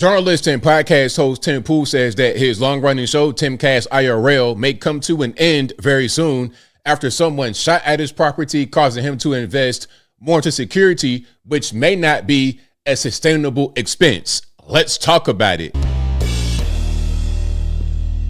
Journalist and podcast host Tim Pool says that his long-running show, Timcast IRL, may come to an end very soon after someone shot at his property, causing him to invest more into security, which may not be a sustainable expense. Let's talk about it.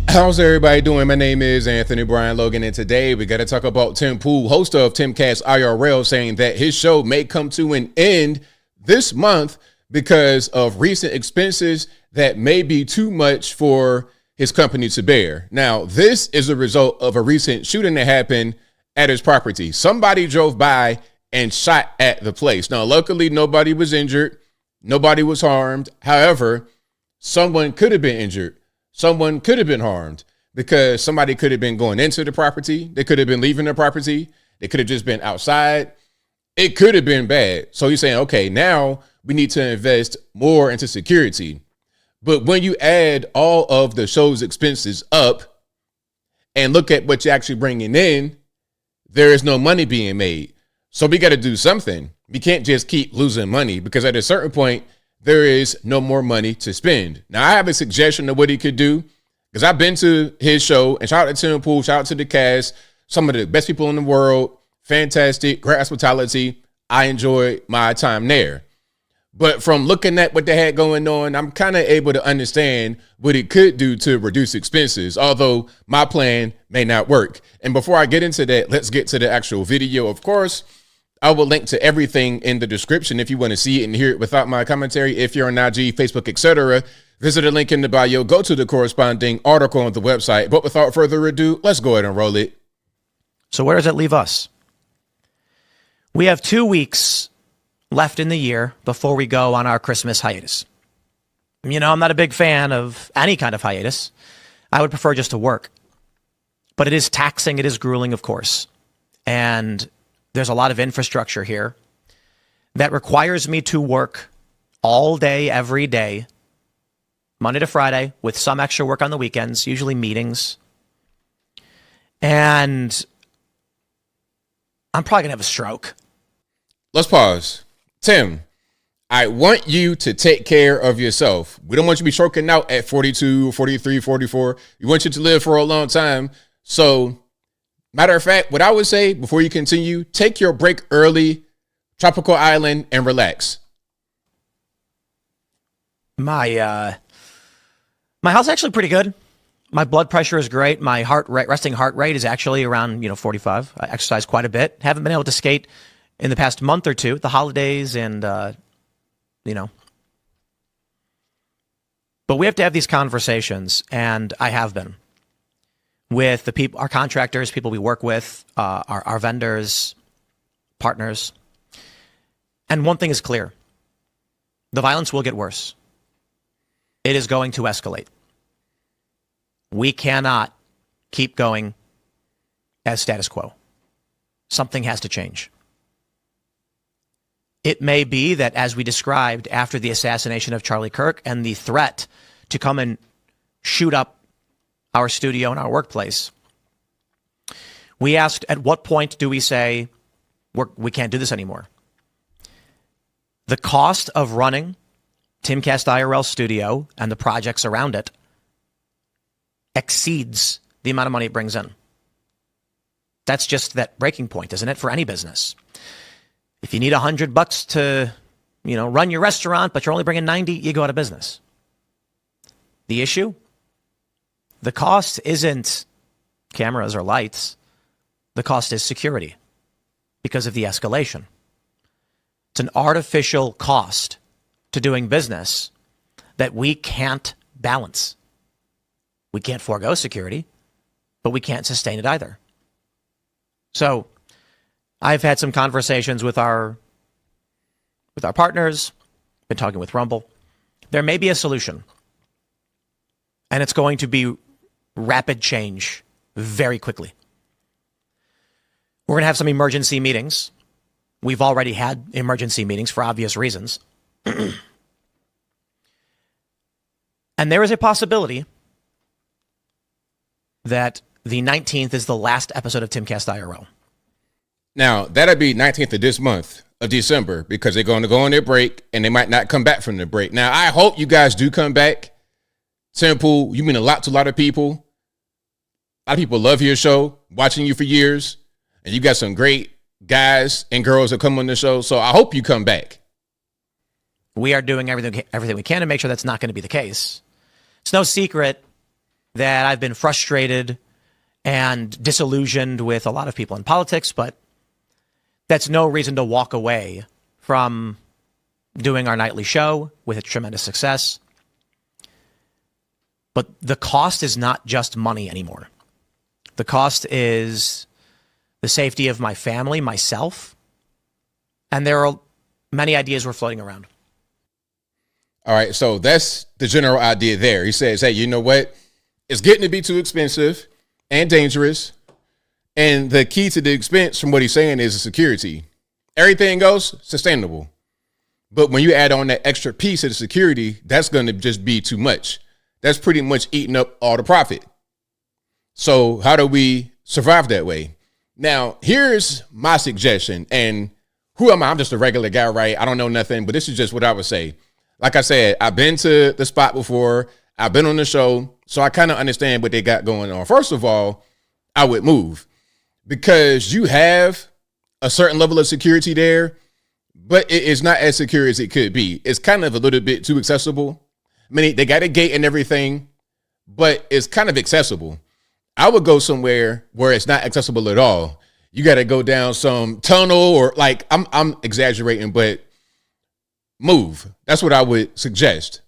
How's everybody doing? My name is Anthony Brian Logan, and today we got to talk about Tim Pool, host of Timcast IRL, saying that his show may come to an end this month because of recent expenses that may be too much for his company to bear. Now, this is a result of a recent shooting that happened at his property. Somebody drove by and shot at the place. Now, luckily, nobody was injured. Nobody was harmed. However, someone could have been injured. Someone could have been harmed because somebody could have been going into the property. They could have been leaving the property. They could have just been outside. It could have been bad. So he's saying, okay, now we need to invest more into security. But when you add all of the show's expenses up and look at what you're actually bringing in, there is no money being made. So we got to do something. We can't just keep losing money because at a certain point, there is no more money to spend. Now, I have a suggestion of what he could do because I've been to his show, and shout out to Tim Pool, shout out to the cast, some of the best people in the world, fantastic, great hospitality. I enjoyed my time there. But from looking at what they had going on, I'm kind of able to understand what it could do to reduce expenses, although my plan may not work. And before I get into that, let's get to the actual video. Of course, I will link to everything in the description if you want to see it and hear it without my commentary. If you're on IG, Facebook, etc., visit the link in the bio, go to the corresponding article on the website. But without further ado, let's go ahead and roll it. So where does it leave us? We have 2 weeks left in the year before we go on our Christmas hiatus. You know, I'm not a big fan of any kind of hiatus. I would prefer just to work. But it is taxing, it is grueling, of course. And there's a lot of infrastructure here that requires me to work all day, every day, Monday to Friday, with some extra work on the weekends, usually meetings. And I'm probably going to have a stroke. Let's pause. Tim, I want you to take care of yourself. We don't want you to be stroking out at 42, 43, 44. We want you to live for a long time. So, matter of fact, what I would say before you continue, take your break early, tropical island, and relax. My health's actually pretty good. My blood pressure is great. My resting heart rate is actually around 45. I exercise quite a bit. Haven't been able to skate in the past month or two, the holidays, and But we have to have these conversations, and I have been with the people, our contractors, people we work with, our vendors, partners. And one thing is clear. The violence will get worse. It is going to escalate. We cannot keep going as status quo. Something has to change. It may be that, as we described after the assassination of Charlie Kirk and the threat to come and shoot up our studio and our workplace, we asked, at what point do we say we can't do this anymore? The cost of running Timcast IRL Studio and the projects around it exceeds the amount of money it brings in. That's just that breaking point, isn't it, for any business? If you need $100 to, run your restaurant, but you're only bringing 90, you go out of business. The issue? The cost isn't cameras or lights. The cost is security because of the escalation. It's an artificial cost to doing business that we can't balance. We can't forego security, but we can't sustain it either. So I've had some conversations with our partners, been talking with Rumble. There may be a solution, and it's going to be rapid change very quickly. We're going to have some emergency meetings. We've already had emergency meetings for obvious reasons. And there is a possibility that the 19th is the last episode of Timcast IRL. Now, that'd be 19th of this month. of December because they're going to go on their break and they might not come back from the break. Now, I hope you guys do come back. Tim Pool, you mean a lot to a lot of people. A lot of people love your show, watching you for years, and you got some great guys and girls that come on the show. So I hope you come back. We are doing everything we can to make sure that's not going to be the case. It's no secret that I've been frustrated and disillusioned with a lot of people in politics, but that's no reason to walk away from doing our nightly show with a tremendous success. But the cost is not just money anymore. The cost is the safety of my family, myself, and there are many ideas we're floating around. All right, so that's the general idea there. He says, hey, you know what? It's getting to be too expensive and dangerous. And the key to the expense, from what he's saying, is the security. Everything else, sustainable. But when you add on that extra piece of the security, that's going to just be too much. That's pretty much eating up all the profit. So how do we survive that way? Now, here's my suggestion. And who am I? I'm just a regular guy, right? I don't know nothing, but this is just what I would say. Like I said, I've been to the spot before. I've been on the show. So I kind of understand what they got going on. First of all, I would move because you have a certain level of security there, but it is not as secure as it could be. It's kind of a little bit too accessible. I mean, they got a gate and everything, but it's kind of accessible. I would go somewhere where it's not accessible at all. You got to go down some tunnel or like, I'm exaggerating, but move. That's what I would suggest.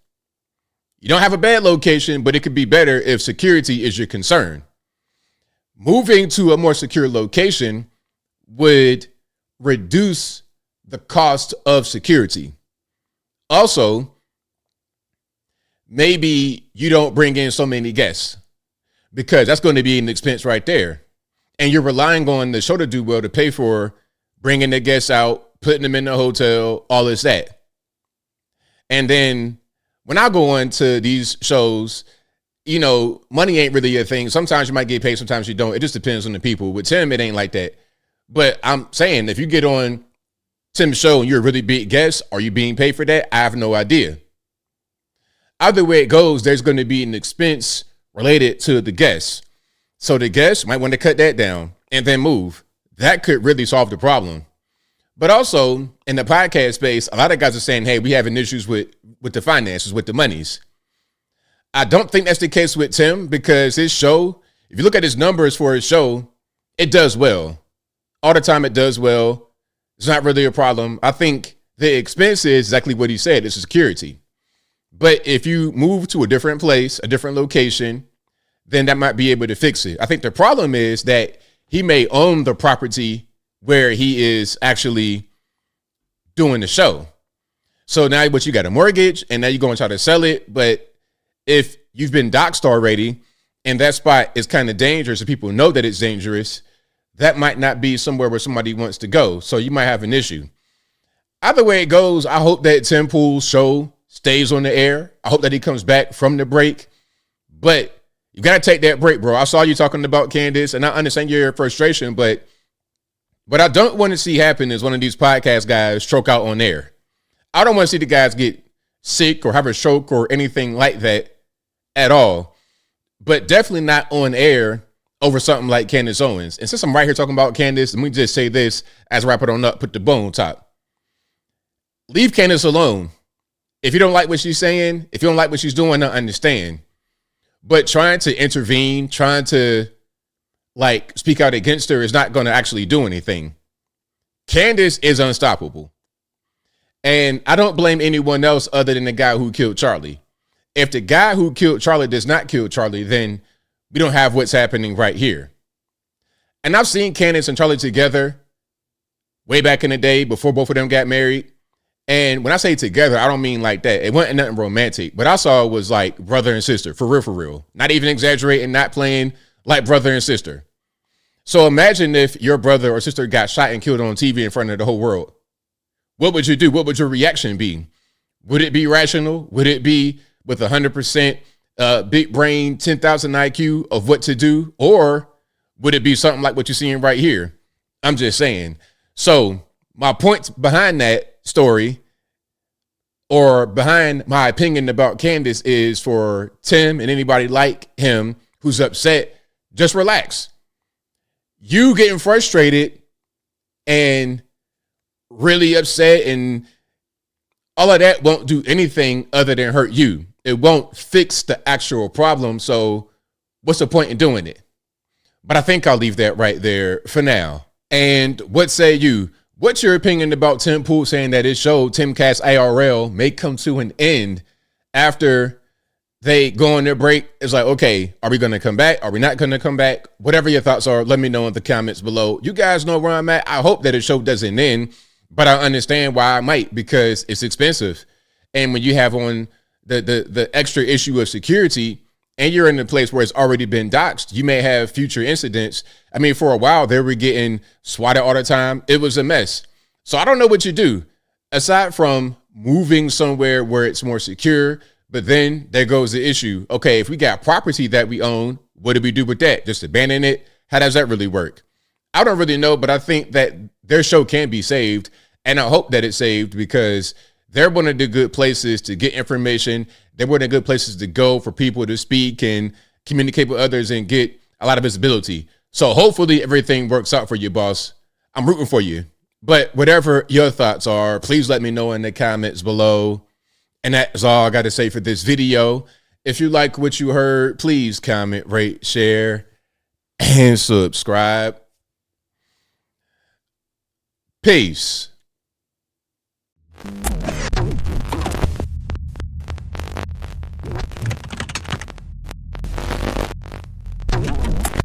You don't have a bad location, but it could be better if security is your concern. Moving to a more secure location would reduce the cost of security. Also, maybe you don't bring in so many guests because that's going to be an expense right there. And you're relying on the show to do well to pay for bringing the guests out, putting them in the hotel, all this, that. And then when I go on to these shows, you know, money ain't really a thing. Sometimes you might get paid, sometimes you don't. It just depends on the people. With Tim, it ain't like that. But I'm saying if you get on Tim's show and you're a really big guest, are you being paid for that? I have no idea. Either way it goes, there's going to be an expense related to the guests. So the guests might want to cut that down and then move. That could really solve the problem. But also in the podcast space, a lot of guys are saying, hey, we having issues with the finances, with the monies. I don't think that's the case with Tim because his show, if you look at his numbers for his show, it does well. All the time it does well. It's not really a problem. I think the expense is exactly what he said. It's security. But if you move to a different place, a different location, then that might be able to fix it. I think the problem is that he may own the property where he is actually doing the show. So now what you got a mortgage and now you're going to try to sell it. But if you've been doxxed already and that spot is kind of dangerous and people know that it's dangerous, that might not be somewhere where somebody wants to go. So you might have an issue. Either way it goes, I hope that Tim Pool's show stays on the air. I hope that he comes back from the break. But you got to take that break, bro. I saw you talking about Candace, and I understand your frustration, but what I don't want to see happen is one of these podcast guys choke out on air. I don't want to see the guys get sick or have a stroke or anything like that at all, but definitely not on air over something like Candace Owens. And since I'm right here talking about Candace, let me just say this as I wrap it on up, put the bow on top. Leave Candace alone. If you don't like what she's saying, if you don't like what she's doing, I understand. But trying to intervene, trying to like speak out against her is not going to actually do anything. Candace is unstoppable. And I don't blame anyone else other than the guy who killed Charlie. If the guy who killed Charlie does not kill Charlie, then we don't have what's happening right here. And I've seen Candace and Charlie together way back in the day before both of them got married. And when I say together, I don't mean like that. It wasn't nothing romantic. What I saw was like brother and sister, for real, for real. Not even exaggerating, not playing, like brother and sister. So imagine if your brother or sister got shot and killed on TV in front of the whole world. What would you do? What would your reaction be? Would it be rational? Would it be with 100% big brain, 10,000 IQ of what to do? Or would it be something like what you're seeing right here? I'm just saying. So My point behind that story, or behind my opinion about Candace, is for Tim and anybody like him who's upset, just relax. You getting frustrated and really upset and all of that won't do anything other than hurt you. It won't fix the actual problem. So what's the point in doing it? But I think I'll leave that right there for now. And what say you? What's your opinion about Tim Pool saying that his show, Timcast IRL, may come to an end after they go on their break? It's like, okay, are we going to come back? Are we not going to come back? Whatever your thoughts are, let me know in the comments below. You guys know where I'm at. I hope that the show doesn't end, but I understand why I might, because it's expensive. And when you have on the extra issue of security, and you're in a place where it's already been doxxed, you may have future incidents. I mean, for a while, they were getting swatted all the time. It was a mess. So I don't know what you do, aside from moving somewhere where it's more secure. But then there goes the issue. Okay, if we got property that we own, what do we do with that? Just abandon it? How does that really work? I don't really know, but I think that their show can be saved. And I hope that it's saved, because they're one of the good places to get information. They're one of the good places to go for people to speak and communicate with others and get a lot of visibility. So hopefully everything works out for you, boss. I'm rooting for you. But whatever your thoughts are, please let me know in the comments below. And that's all I got to say for this video. If you like what you heard, please comment, rate, share, and subscribe. Peace.